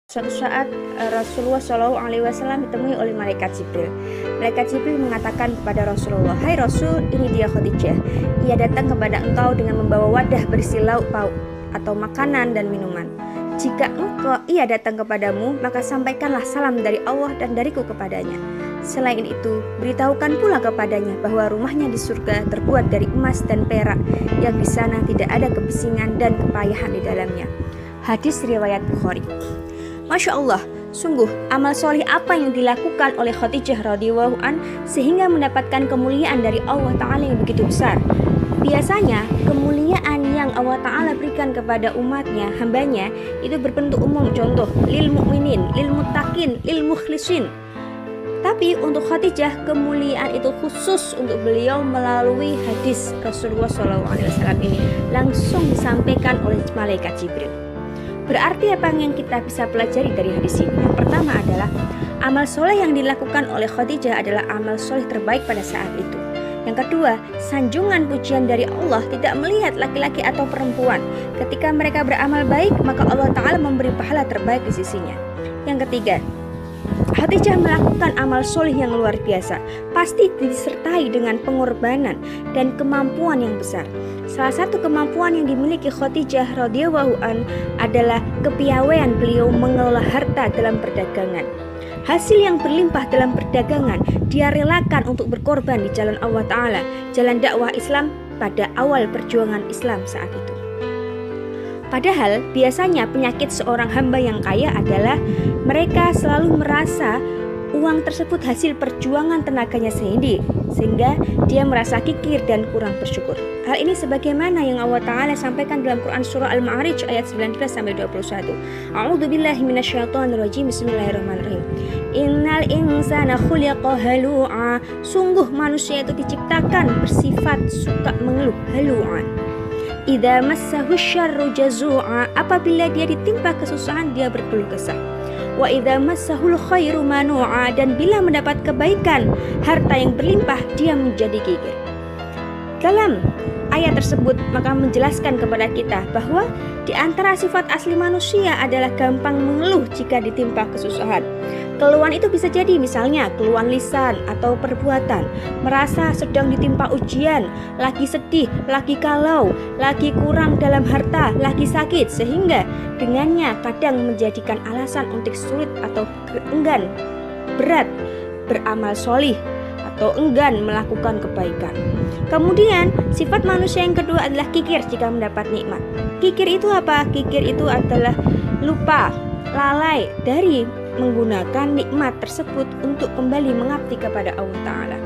Suatu saat Rasulullah SAW ditemui oleh malaikat Jibril. Malaikat Jibril mengatakan kepada Rasulullah, "Hai Rasul, ini dia Khadijah. Ia datang kepada engkau dengan membawa wadah berisi lauk pauk atau makanan dan minuman. Jika ia datang kepadamu, maka sampaikanlah salam dari Allah dan dariku kepadanya. Selain itu, beritahukan pula kepadanya bahwa rumahnya di surga terbuat dari emas dan perak, yang di sana tidak ada kebisingan dan kepayahan di dalamnya." Hadis riwayat Bukhari. Masya Allah, sungguh amal soleh apa yang dilakukan oleh Khadijah radhiyallahu an sehingga mendapatkan kemuliaan dari Allah Ta'ala yang begitu besar. Biasanya kemuliaan yang Allah Ta'ala berikan kepada umatnya, hambanya, itu berbentuk umum, contoh lil mu'minin, lil muttaqin, lil mukhlisin. Tapi untuk Khadijah, kemuliaan itu khusus untuk beliau melalui hadis Rasulullah SAW ini langsung disampaikan oleh malaikat Jibril. Berarti apa yang kita bisa pelajari dari hadis ini? Yang pertama adalah amal soleh yang dilakukan oleh Khadijah adalah amal soleh terbaik pada saat itu. Yang kedua, sanjungan pujian dari Allah tidak melihat laki-laki atau perempuan. Ketika mereka beramal baik, maka Allah Ta'ala memberi pahala terbaik di sisinya. Yang ketiga, Khadijah melakukan amal soleh yang luar biasa, pasti disertai dengan pengorbanan dan kemampuan yang besar. Salah satu kemampuan yang dimiliki Khadijah radhiyallahu an adalah kepiawaian beliau mengelola harta dalam perdagangan. Hasil yang berlimpah dalam perdagangan dia relakan untuk berkorban di jalan Allah Ta'ala, jalan dakwah Islam pada awal perjuangan Islam saat itu. Padahal biasanya penyakit seorang hamba yang kaya adalah mereka selalu merasa uang tersebut hasil perjuangan tenaganya sehingga dia merasa kikir dan kurang bersyukur. Hal ini sebagaimana yang Allah Ta'ala sampaikan dalam Quran surah Al-Ma'arij ayat 19-21. A'udzubillahi minasyaitonirrajim. Bismillahirrahmanirrahim. Innal insana khuliqa halu'a. Sungguh manusia itu diciptakan bersifat suka mengeluh, halu'an. Idza massahu syarru jazu'a, apabila dia ditimpa kesusahan dia berkeluh kesah. Wa idza massahul khairu manu'a, dan bila mendapat kebaikan, harta yang berlimpah, dia menjadi gigir. Dalam ayat tersebut maka menjelaskan kepada kita bahwa di antara sifat asli manusia adalah gampang mengeluh jika ditimpa kesusahan. Keluhan itu bisa jadi misalnya keluhan lisan atau perbuatan, merasa sedang ditimpa ujian, lagi sedih, lagi galau, lagi kurang dalam harta, lagi sakit, sehingga dengannya kadang menjadikan alasan untuk sulit atau enggan berat beramal solih atau enggan melakukan kebaikan. Kemudian sifat manusia yang kedua adalah kikir jika mendapat nikmat. Kikir itu apa? Kikir itu adalah lupa, lalai dari menggunakan nikmat tersebut untuk kembali mengabdi kepada Allah Ta'ala.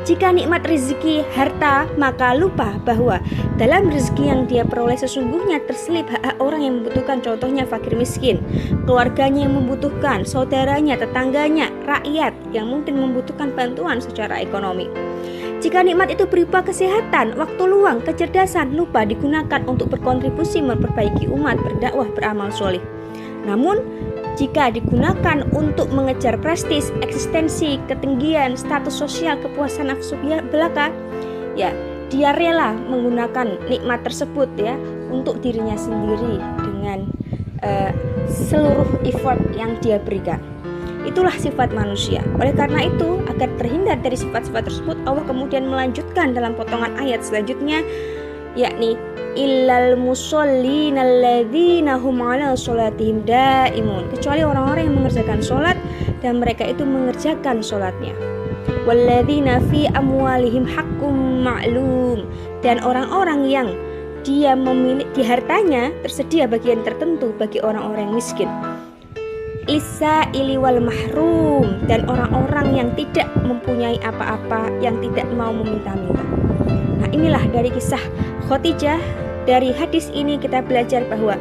Jika nikmat rezeki harta, maka lupa bahwa dalam rezeki yang dia peroleh sesungguhnya terselip hak orang yang membutuhkan, contohnya fakir miskin, keluarganya yang membutuhkan, saudaranya, tetangganya, rakyat yang mungkin membutuhkan bantuan secara ekonomi. Jika nikmat itu berupa kesehatan, waktu luang, kecerdasan, lupa digunakan untuk berkontribusi memperbaiki umat, berdakwah, beramal soleh. Namun jika digunakan untuk mengejar prestis, eksistensi, ketinggian, status sosial, kepuasan nafsu belaka, ya dia rela menggunakan nikmat tersebut ya untuk dirinya sendiri dengan seluruh effort yang dia berikan. Itulah sifat manusia. Oleh karena itu, agar terhindar dari sifat-sifat tersebut, Allah kemudian melanjutkan dalam potongan ayat selanjutnya, yakni illal musallina alladzina hum 'ala sholatihim daimun, kecuali orang-orang yang mengerjakan sholat dan mereka itu mengerjakan sholatnya. Walladzina fi amwalihim haqqum ma'lum, dan orang-orang yang dia memiliki di hartanya tersedia bagian tertentu bagi orang-orang yang miskin. Lis-sa'ili wal mahrum, dan orang-orang yang tidak mempunyai apa-apa, yang tidak mau meminta-minta. Nah, inilah dari kisah Khadijah. Dari hadis ini kita belajar bahwa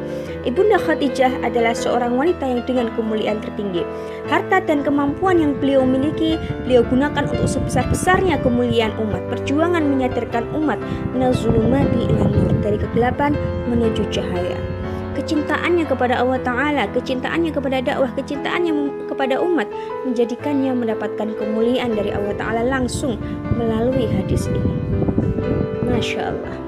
Ibunda Khadijah adalah seorang wanita yang dengan kemuliaan tertinggi. Harta dan kemampuan yang beliau miliki, beliau gunakan untuk sebesar-besarnya kemuliaan umat. Perjuangan menyadarkan umat minaz-zulumati ilan nur, dari kegelapan menuju cahaya. Kecintaannya kepada Allah Ta'ala, kecintaannya kepada dakwah, kecintaannya kepada umat menjadikannya mendapatkan kemuliaan dari Allah Ta'ala langsung melalui hadis ini. Masya Allah.